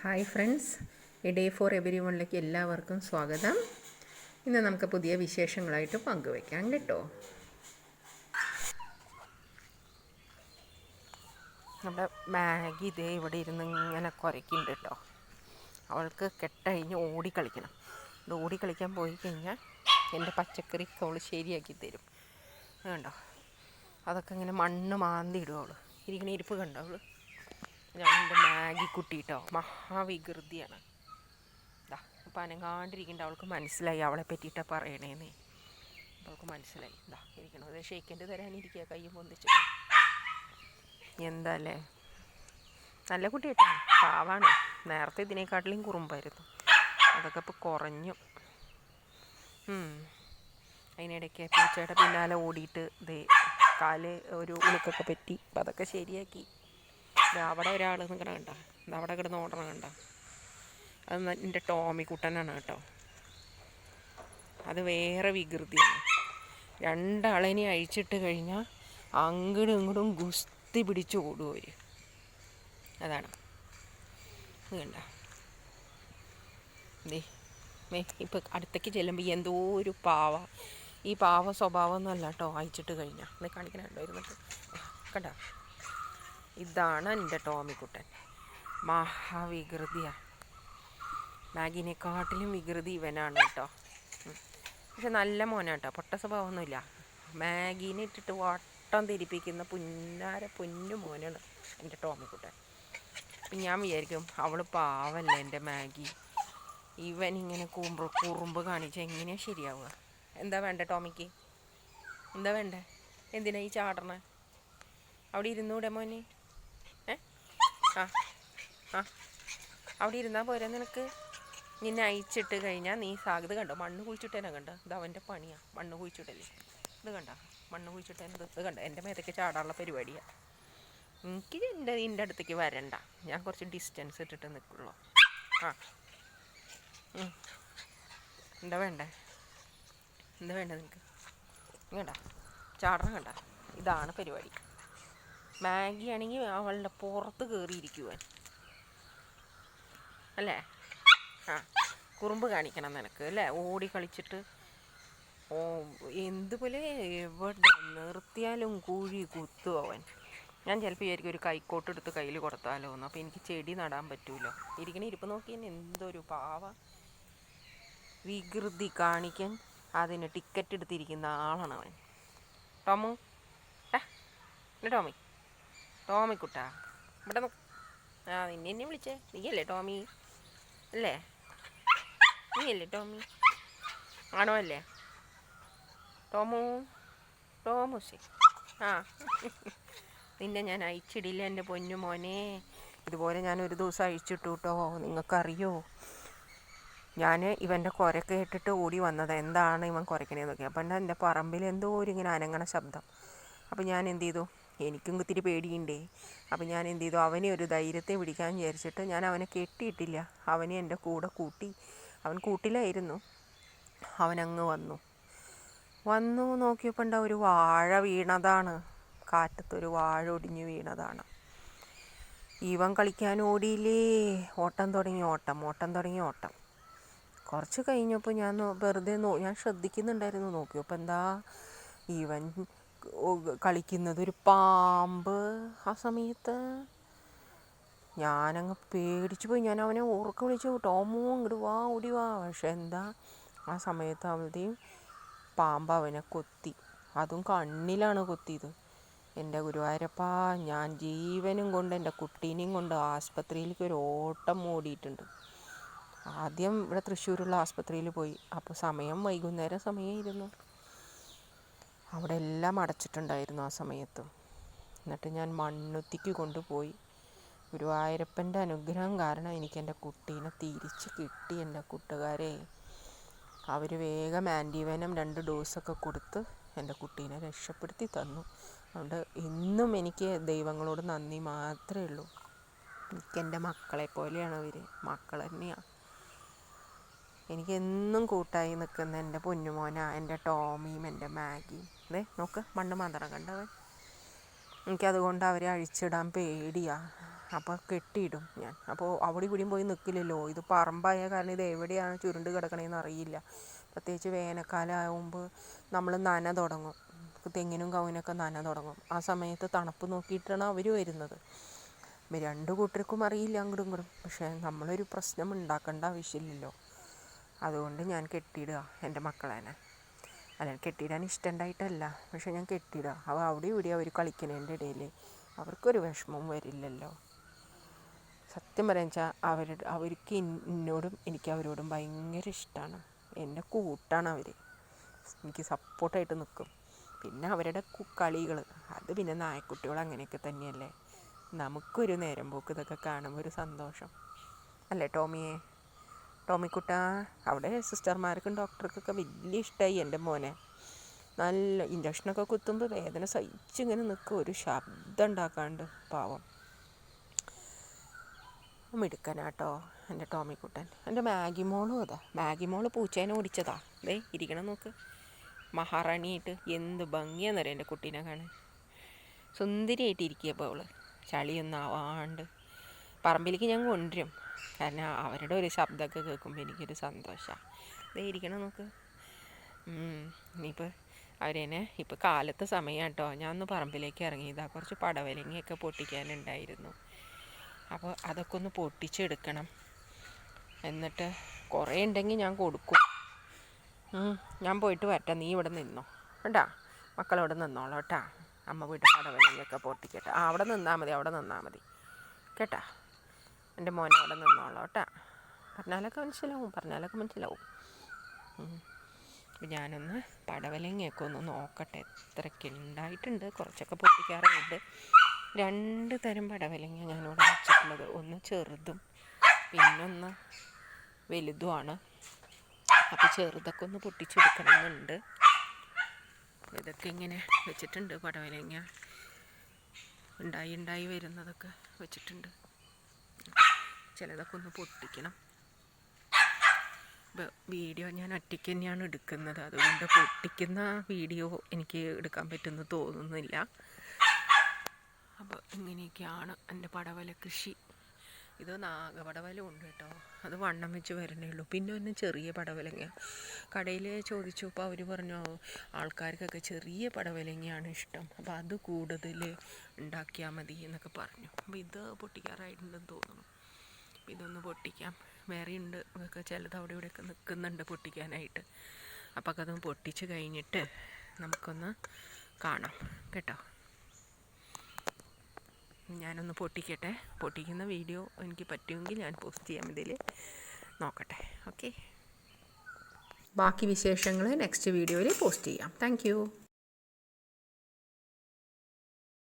Hi friends, a day for every വണിലേക്ക് എല്ലാവർക്കും സ്വാഗതം. ഇന്ന് നമുക്ക് പുതിയ വിശേഷങ്ങളായിട്ട് പങ്കുവയ്ക്കാം കേട്ടോ. നമ്മുടെ മാഗി ഇതേ ഇവിടെ ഇരുന്ന് ഇങ്ങനെ കുരയ്ക്കുന്നുണ്ട് കേട്ടോ. അവൾക്ക് കെട്ടഴിഞ്ഞ് ഓടിക്കളിക്കണം. ഇത് ഓടിക്കളിക്കാൻ പോയി കഴിഞ്ഞാൽ എൻ്റെ പച്ചക്കറി അവൾ ശരിയാക്കി തരും. കണ്ടോ, അതൊക്കെ ഇങ്ങനെ മണ്ണ് മാന്തി ഇടും. അവൾ ഇരിക്കണ ഇരിപ്പ് കണ്ടോ. അവൾ ഞാൻ എൻ്റെ മാഗി കുട്ടി കേട്ടോ, മഹാവികൃതിയാണ്. ഇതാ അപ്പം അനങ്ങാണ്ടിരിക്കേണ്ട. അവൾക്ക് മനസ്സിലായി അവളെ പറ്റിയിട്ടാണ് പറയണേന്ന്. അവൾക്ക് മനസ്സിലായി. ഇതാ ഇരിക്കണം. അത് ഷെയ്ക്കൻ്റെ തരാനിരിക്കുക, കയ്യും പൊന്തിച്ചിട്ട്. എന്താ അല്ലേ, നല്ല കുട്ടി കേട്ടോ, പാവാണ്. നേരത്തെ ഇതിനേക്കാട്ടിലും കുറുമ്പായിരുന്നു. അതൊക്കെ ഇപ്പോൾ കുറഞ്ഞു. അതിനിടയ്ക്ക് പൂച്ചയുടെ പിന്നാലെ ഓടിയിട്ട് ദേ കാല് ഒരു ഉളുക്കൊക്കെ പറ്റി. അപ്പം അതൊക്കെ ശരിയാക്കി. അവിടെ ഒരാൾ നിൽക്കണ കണ്ട, അവിടെ കിടന്ന് ഓടണ കണ്ട, അത് എൻ്റെ ടോമിക്കുട്ടനാണ് കേട്ടോ. അത് വേറെ വികൃതിയാണ്. രണ്ടാളിനെ അഴിച്ചിട്ട് കഴിഞ്ഞാൽ അങ്ങോട്ടും ഇങ്ങോട്ടും ഗുസ്തി പിടിച്ച് ഓടും അവർ. അതാണ് ഇത് കണ്ട. ഇപ്പം അടുത്തേക്ക് ചെല്ലുമ്പോൾ എന്തോ ഒരു പാവ. ഈ പാവ സ്വഭാവമൊന്നുമല്ല കേട്ടോ അയച്ചിട്ട് കഴിഞ്ഞാൽ. ഇത് കാണിക്കണുണ്ടോ ഇരുന്നിട്ട് കണ്ട. ഇതാണ് എൻ്റെ ടോമിക്കുട്ടൻ, മഹാവികൃതിയാണ്. മാഗിനെക്കാട്ടിലും വികൃതി ഇവനാണ് കേട്ടോ. പക്ഷെ നല്ല മോനാട്ടോ, പൊട്ട സ്വഭാവമൊന്നുമില്ല. മാഗീനെ ഇട്ടിട്ട് വട്ടം തിരിപ്പിക്കുന്ന പൊന്നു മോനാണ് എൻ്റെ ടോമിക്കുട്ടൻ. അപ്പം ഞാൻ വിചാരിക്കും അവൾ പാവല്ലേ എൻ്റെ മാഗി, ഇവൻ ഇങ്ങനെ കുറുമ്പ് കാണിച്ച് എങ്ങനെയാണ് ശരിയാവുക? എന്താ വേണ്ടേ ടോമിക്ക്? എന്താ വേണ്ടേ? എന്തിനാ ഈ ചാടണേ? അവിടെ ഇരുന്നൂടെ മോനെ? അവിടെ ഇരുന്നാൽ പോരാ നിനക്ക്? നിന്നെ അയച്ചിട്ട് കഴിഞ്ഞാൽ നീ സാധ്യത കണ്ടോ, മണ്ണ് കുഴിച്ചിട്ടേനെ കണ്ടോ. ഇത് അവൻ്റെ പണിയാണ്, മണ്ണ് കുഴിച്ചിട്ടല്ലേ. ഇത് കണ്ട, മണ്ണ് കുഴിച്ചിട്ടേനത്. ഇത് കണ്ട, എൻ്റെ മേത്തേക്ക് ചാടാനുള്ള പരിപാടിയാണ്. എനിക്ക് നിൻ്റെ അടുത്തേക്ക് വരണ്ട, ഞാൻ കുറച്ച് ഡിസ്റ്റൻസ് ഇട്ടിട്ട് നിൽക്കുള്ളൂ. എന്താ വേണ്ടേ? എന്താ വേണ്ടേ നിനക്ക്? കണ്ട, ചാടണം കണ്ട. ഇതാണ് പരിപാടി. മാഗി ആണെങ്കിൽ അവളുടെ പുറത്ത് കയറിയിരിക്കുവാൻ അല്ലേ. കുറുമ്പ് കാണിക്കണം നിനക്ക് അല്ലേ, ഓടി കളിച്ചിട്ട്. എന്തുപോലെ എവിടെ നിർത്തിയാലും കുഴി കുത്തും അവൻ. ഞാൻ ചിലപ്പോൾ വിചാരിക്കും ഒരു കൈക്കോട്ട് എടുത്ത് കയ്യിൽ കൊടുത്താലോ എന്ന്. അപ്പോൾ എനിക്ക് ചെടി നടാൻ പറ്റുമല്ലോ. ഇരിക്കണ ഇരിപ്പ് നോക്കി തന്നെ എന്തൊരു പാവ. വികൃതി കാണിക്കാൻ അതിന് ടിക്കറ്റ് എടുത്തിരിക്കുന്ന ആളാണ് അവൻ. ടോമു ടോമിക്കുട്ടാ ഇവിടെ നിന്നെ വിളിച്ചേ. നീയല്ലേ ടോമി അല്ലേ? നീയല്ലേ ടോമി? ആണോ അല്ലേ? ടോമുസേ നിന്നെ ഞാൻ അയച്ചിടില്ല എൻ്റെ പൊന്നു മോനെ. ഇതുപോലെ ഞാൻ ഒരു ദിവസം അഴിച്ചിട്ടു കേട്ടോ. നിങ്ങൾക്കറിയോ, ഞാൻ ഇവൻ്റെ കുര കേട്ടിട്ട് ഓടി വന്നത്. എന്താണ് ഇവൻ കുരക്കണേന്ന് നോക്കി. അപ്പം എൻ്റെ പറമ്പിൽ എന്തോ ഒരു ഇങ്ങനെ അനങ്ങണ ശബ്ദം. അപ്പം ഞാൻ എന്ത് ചെയ്തു, എനിക്കും ഇത്തിരി പേടിയുണ്ടേ. അപ്പം ഞാൻ എന്ത് ചെയ്തു, അവനെ ഒരു ധൈര്യത്തെ പിടിക്കാൻ വിചാരിച്ചിട്ട് ഞാൻ അവനെ കെട്ടിയിട്ടില്ല. അവനെ എൻ്റെ കൂടെ കൂട്ടി. അവൻ കൂട്ടിലായിരുന്നു. അവനങ്ങ് വന്നു നോക്കിയപ്പോൾ ഉണ്ടാവും ഒരു വാഴ വീണതാണ്. കാറ്റത്തൊരു വാഴ ഒടിഞ്ഞ് വീണതാണ്. ഇവൻ കളിക്കാൻ ഓടിയില്ലേ, ഓട്ടം തുടങ്ങി ഓട്ടം. കുറച്ച് കഴിഞ്ഞപ്പോൾ ഞാൻ വെറുതെ ഞാൻ ശ്രദ്ധിക്കുന്നുണ്ടായിരുന്നു. നോക്കിയപ്പോൾ എന്താ, ഇവൻ കളിക്കുന്നത് ഒരു പാമ്പ്. ആ സമയത്ത് ഞാനങ്ങ് പേടിച്ചു പോയി. ഞാൻ അവനെ ഉറക്കെ വിളിച്ചു, ടോമോ ഇങ്ങോട്ട് വാ, ഓടി വാ. പക്ഷെ എന്താ, ആ സമയത്ത് അവളുടെയും പാമ്പ് അവനെ കൊത്തി. അതും കണ്ണിലാണ് കൊത്തിയത്. എൻ്റെ ഗുരുവായൂരപ്പാ, ഞാൻ ജീവനും കൊണ്ട് എൻ്റെ കുട്ടീനെയും കൊണ്ട് ആസ്പത്രിയിലേക്ക് ഒരു ഓട്ടം ഓടിയിട്ടുണ്ട്. ആദ്യം ഇവിടെ തൃശ്ശൂരുള്ള ആസ്പത്രിയിൽ പോയി. അപ്പോൾ വൈകുന്നേരം സമയമായിരുന്നു. അവിടെ എല്ലാം അടച്ചിട്ടുണ്ടായിരുന്നു ആ സമയത്ത്. എന്നിട്ട് ഞാൻ മണ്ണുത്തിക്ക് കൊണ്ടുപോയി. ഗുരുവായൂരപ്പൻ്റെ അനുഗ്രഹം കാരണം എനിക്ക് എൻ്റെ കുട്ടീനെ തിരിച്ച് കിട്ടി. എൻ്റെ കൂട്ടുകാരെ, അവർ വേഗം ആൻറ്റിവെനം 2 ഡോസൊക്കെ കൊടുത്ത് എൻ്റെ കുട്ടീനെ രക്ഷപ്പെടുത്തി തന്നു. അതുകൊണ്ട് ഇന്നും എനിക്ക് ദൈവങ്ങളോട് നന്ദി മാത്രമേ ഉള്ളൂ. എനിക്കെൻ്റെ മക്കളെ പോലെയാണ് അവർ, മക്കൾ തന്നെയാണ്. എനിക്കെന്നും കൂട്ടായി നിൽക്കുന്ന എൻ്റെ പൊന്നുമോനാ എൻ്റെ ടോമിയും എൻ്റെ മാഗിയും. നോക്ക്, മണ്ണ് മാന്തണം കണ്ടവൻ. എനിക്കതുകൊണ്ട് അവരെ അഴിച്ചിടാൻ പേടിയാണ്. അപ്പോൾ കെട്ടിയിടും ഞാൻ. അപ്പോൾ അവിടെ ഇവിടെയും പോയി നിൽക്കില്ലല്ലോ, ഇത് പറമ്പായ കാരണം ഇത് എവിടെയാണ് ചുരുണ്ട് കിടക്കണതെന്ന് അറിയില്ല. പ്രത്യേകിച്ച് വേനൽക്കാലം ആകുമ്പോൾ നമ്മൾ നന തുടങ്ങും, തെങ്ങിനും കവുങ്ങിനൊക്കെ നന തുടങ്ങും. ആ സമയത്ത് തണുപ്പ് നോക്കിയിട്ടാണ് അവർ വരുന്നത്. രണ്ട് കൂട്ടർക്കും അറിയില്ല അങ്ങോട്ടും ഇങ്ങോട്ടും. പക്ഷേ നമ്മളൊരു പ്രശ്നം ഉണ്ടാക്കേണ്ട ആവശ്യമില്ലല്ലോ, അതുകൊണ്ട് ഞാൻ കെട്ടിയിടുക എൻ്റെ മക്കളേനെ. അല്ല, കെട്ടിയിടാൻ ഇഷ്ടമുണ്ടായിട്ടല്ല, പക്ഷെ ഞാൻ കെട്ടിയിടുക. അപ്പോൾ അവിടെ ഇവിടെ അവർ കളിക്കുന്നതിൻ്റെ ഇടയിൽ അവർക്കൊരു വിഷമവും വരില്ലല്ലോ. സത്യം പറയാന്ന് വെച്ചാൽ അവർക്ക് എന്നോടും എനിക്ക് അവരോടും ഭയങ്കര ഇഷ്ടമാണ്. എന്നെ കൂട്ടാണ് അവർ, എനിക്ക് സപ്പോർട്ടായിട്ട് നിൽക്കും. പിന്നെ അവരുടെ കളികൾ, അത് പിന്നെ നായക്കുട്ടികൾ അങ്ങനെയൊക്കെ തന്നെയല്ലേ. നമുക്കൊരു നേരം പോക്ക് ഇതൊക്കെ കാണുമ്പോൾ ഒരു സന്തോഷം അല്ലേ ടോമിക്കുട്ട. അവിടെ സിസ്റ്റർമാർക്കും ഡോക്ടർക്കൊക്കെ വലിയ ഇഷ്ടമായി എൻ്റെ മോനെ. നല്ല ഇഞ്ചക്ഷനൊക്കെ കുത്തുമ്പോൾ വേദന സഹിച്ചിങ്ങനെ നിൽക്കും, ഒരു ശബ്ദം ഉണ്ടാക്കാണ്ട്. പാവം മിടുക്കനാട്ടോ എൻ്റെ ടോമിക്കുട്ടൻ. എൻ്റെ മാഗി മോളും അതാ. മാഗി മോള് പൂച്ചേനെ ഓടിച്ചതാ. ഇരിക്കണം നോക്ക്, മഹാറാണിയായിട്ട്. എന്ത് ഭംഗിയാണെന്നറിയാം എൻ്റെ കുട്ടീനെ കാണാൻ. സുന്ദരിയായിട്ട് ഇരിക്കുകയപ്പോൾ അവൾ, ചളിയൊന്നും ആവാണ്ട്. പറമ്പിലേക്ക് ഞാൻ കൊണ്ടുവരും, കാരണം അവരുടെ ഒരു ശബ്ദമൊക്കെ കേൾക്കുമ്പോൾ എനിക്കൊരു സന്തോഷമാണ്. ഇരിക്കണം നോക്ക്. ഇനിയിപ്പോൾ അവരെന്നെ ഇപ്പോൾ കാലത്തെ സമയം കേട്ടോ, ഞാൻ ഒന്ന് പറമ്പിലേക്ക് ഇറങ്ങിയതാണ്. കുറച്ച് പടവലങ്ങയൊക്കെ പൊട്ടിക്കാനുണ്ടായിരുന്നു. അപ്പോൾ അതൊക്കെ ഒന്ന് പൊട്ടിച്ചെടുക്കണം. എന്നിട്ട് കുറേ ഉണ്ടെങ്കിൽ ഞാൻ കൊടുക്കും. ഞാൻ പോയിട്ട് വരട്ടെ, നീ ഇവിടെ നിന്നോ കേട്ടാ. മക്കളവിടെ നിന്നോളൂ കേട്ടാ. അമ്മ പോയിട്ട് പടവലങ്ങയൊക്കെ പൊട്ടിക്കട്ടെ. അവിടെ നിന്നാൽ മതി കേട്ടാ. എൻ്റെ മോനെ അവിടെ നിന്നോളൂ കേട്ടാ. പറഞ്ഞാലൊക്കെ മനസ്സിലാവും. അപ്പം ഞാനൊന്ന് പടവലങ്ങയൊക്കെ ഒന്ന് നോക്കട്ടെ എത്രയൊക്കെ ഉണ്ടായിട്ടുണ്ട്. കുറച്ചൊക്കെ പൊട്ടിക്കാറുണ്ട്. 2 തരം പടവലങ്ങ ഞാനിവിടെ വെച്ചിട്ടുള്ളത്. ഒന്ന് ചെറുതും പിന്നൊന്ന് വലുതുമാണ്. അപ്പോൾ ചെറുതൊക്കെ ഒന്ന് പൊട്ടിച്ചെടുക്കണമെന്നുണ്ട്. ഇതൊക്കെ ഇങ്ങനെ വെച്ചിട്ടുണ്ട്. പടവലങ്ങ ഉണ്ടായി വരുന്നതൊക്കെ വെച്ചിട്ടുണ്ട്. ചിലതൊക്കെ ഒന്ന് പൊട്ടിക്കണം. വീഡിയോ ഞാൻ ഒറ്റയ്ക്ക് തന്നെയാണ് എടുക്കുന്നത്, അതുകൊണ്ട് പൊട്ടിക്കുന്ന വീഡിയോ എനിക്ക് എടുക്കാൻ പറ്റുമെന്ന് തോന്നുന്നില്ല. അപ്പോൾ ഇങ്ങനെയൊക്കെയാണ് എൻ്റെ പടവല കൃഷി. ഇത് നാഗപടവലം ഉണ്ട് കേട്ടോ, അത് വണ്ണം വെച്ച് വരണേ ഉള്ളൂ. പിന്നെ ഒന്ന് ചെറിയ പടവലങ്ങ കടയിൽ ചോദിച്ചപ്പോൾ അവർ പറഞ്ഞു ആൾക്കാർക്കൊക്കെ ചെറിയ പടവലങ്ങയാണ് ഇഷ്ടം, അപ്പോൾ അത് കൂടുതൽ ഉണ്ടാക്കിയാൽ മതി എന്നൊക്കെ പറഞ്ഞു. അപ്പോൾ ഇത് പൊട്ടിക്കാറായിട്ടുണ്ടെന്ന് തോന്നുന്നു. ഇതൊന്ന് പൊട്ടിക്കാം. വേറെ ഉണ്ട് ഇതൊക്കെ, ചിലത് അവിടെ ഇവിടെയൊക്കെ നിൽക്കുന്നുണ്ട് പൊട്ടിക്കാനായിട്ട്. അപ്പോൾ അതൊന്ന് പൊട്ടിച്ച് കഴിഞ്ഞിട്ട് നമുക്കൊന്ന് കാണാം കേട്ടോ. ഞാനൊന്ന് പൊട്ടിക്കട്ടെ. പൊട്ടിക്കുന്ന വീഡിയോ എനിക്ക് പറ്റുമെങ്കിൽ ഞാൻ പോസ്റ്റ് ചെയ്യാം, ഇതിൽ നോക്കട്ടെ. ഓക്കെ, ബാക്കി വിശേഷങ്ങൾ നെക്സ്റ്റ് വീഡിയോയിൽ പോസ്റ്റ് ചെയ്യാം. താങ്ക്